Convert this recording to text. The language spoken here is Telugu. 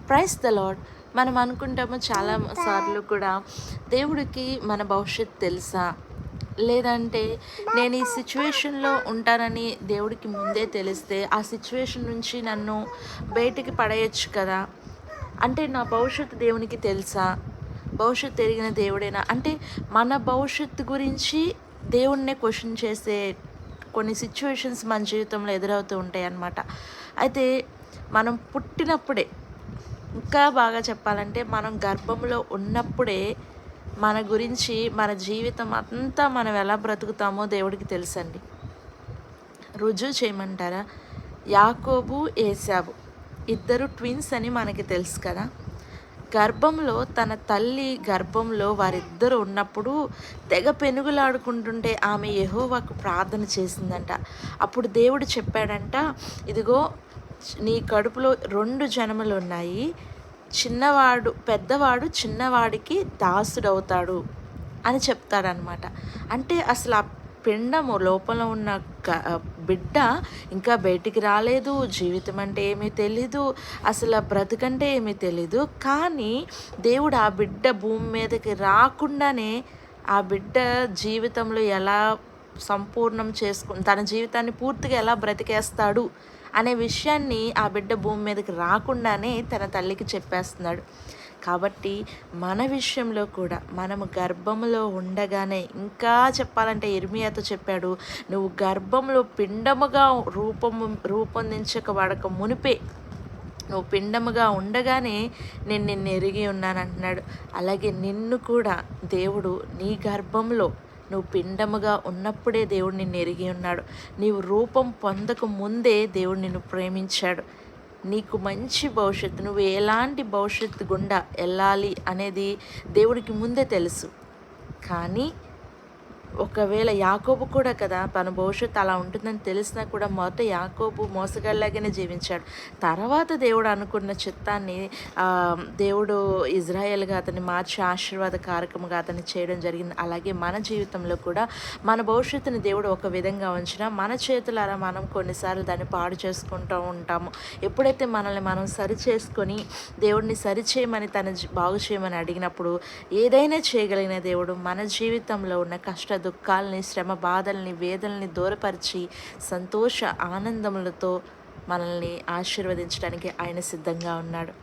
Praise the lord. మనం అనుకుంటాము చాలా సార్లు కూడా, దేవుడికి మన భవిష్యత్తు తెలుసా, లేదంటే నేను ఈ సిచ్యువేషన్లో ఉంటానని దేవుడికి ముందే తెలిస్తే ఆ సిచ్యువేషన్ నుంచి నన్ను బయటికి పడేయచ్చు కదా, అంటే నా భవిష్యత్తు దేవునికి తెలుసా, భవిష్యత్తు ఎరిగిన దేవుడేనా, అంటే మన భవిష్యత్తు గురించి దేవుణ్ణే క్వశ్చన్ చేసే కొన్ని సిచ్యువేషన్స్ మన జీవితంలో ఎదురవుతూ ఉంటాయి అన్నమాట. అయితే మనం పుట్టినప్పుడే, ఇంకా బాగా చెప్పాలంటే మనం గర్భంలో ఉన్నప్పుడే మన గురించి, మన జీవితం అంతా మనం ఎలా బ్రతుకుతామో దేవుడికి తెలుసండి. రుజువు చేయమంటారా? యాకోబు, ఏశావు ఇద్దరు ట్విన్స్ అని మనకి తెలుసు కదా. గర్భంలో, తన తల్లి గర్భంలో వారిద్దరు ఉన్నప్పుడు తెగ పెనుగులాడుకుంటుంటే ఆమె యెహోవాకు ప్రార్థన చేసిందంట. అప్పుడు దేవుడు చెప్పాడంట, ఇదిగో నీ కడుపులో 2 జనములు ఉన్నాయి, పెద్దవాడు చిన్నవాడికి దాసుడవుతాడు అని చెప్తాడనమాట. అంటే అసలు ఆ పిండము లోపల ఉన్న బిడ్డ ఇంకా బయటికి రాలేదు, జీవితం అంటే ఏమీ తెలీదు, అసలు బ్రతుకంటే ఏమీ తెలీదు. కానీ దేవుడు ఆ బిడ్డ భూమి మీదకి రాకుండానే ఆ బిడ్డ జీవితంలో ఎలా సంపూర్ణం తన జీవితాన్ని పూర్తిగా ఎలా బ్రతికేస్తాడు అనే విషయాన్ని ఆ బిడ్డ భూమి మీదకి రాకుండానే తన తల్లికి చెప్పేస్తున్నాడు. కాబట్టి మన విషయంలో కూడా మనము గర్భంలో ఉండగానే, ఇంకా చెప్పాలంటే ఇర్మియాతో చెప్పాడు, నువ్వు గర్భంలో పిండముగా రూపొందించబడక మునిపే, నువ్వు పిండముగా ఉండగానే నేను నిన్ను ఎరిగి ఉన్నాను అంటున్నాడు. అలాగే నిన్ను కూడా దేవుడు నీ గర్భంలో నువ్వు పిండముగా ఉన్నప్పుడే దేవుడు నిన్ను ఎరిగి ఉన్నాడు. నీవు రూపం పొందక ముందే దేవుడు నిన్ను ప్రేమించాడు. నీకు మంచి భవిష్యత్తు, నువ్వు ఎలాంటి భవిష్యత్తు గుండా వెళ్ళాలి అనేది దేవుడికి ముందే తెలుసు. కానీ ఒకవేళ యాకోబు కూడా కదా, తన భవిష్యత్తు అలా ఉంటుందని తెలిసినా కూడా మొదట యాకోబు మోసగాళ్ళలాగానే జీవించాడు. తర్వాత దేవుడు అనుకున్న చిత్తాన్ని దేవుడు ఇజ్రాయేల్గా అతన్ని మార్చి ఆశీర్వాదకారకముగా అతన్ని చేయడం జరిగింది. అలాగే మన జీవితంలో కూడా మన భవిష్యత్తుని దేవుడు ఒక విధంగా ఉంచినా మన చేతులారా మనం కొన్నిసార్లు దాన్ని పాడు చేసుకుంటూ ఉంటాము. ఎప్పుడైతే మనల్ని మనం సరి చేసుకొని దేవుడిని సరిచేయమని, బాగు చేయమని అడిగినప్పుడు ఏదైనా చేయగలిగిన దేవుడు మన జీవితంలో ఉన్న కష్ట దుఃఖాలని, శ్రమ బాధల్ని, వేదనల్ని దూరపరిచి సంతోష ఆనందములతో మనల్ని ఆశీర్వదించడానికి ఆయన సిద్ధంగా ఉన్నాడు.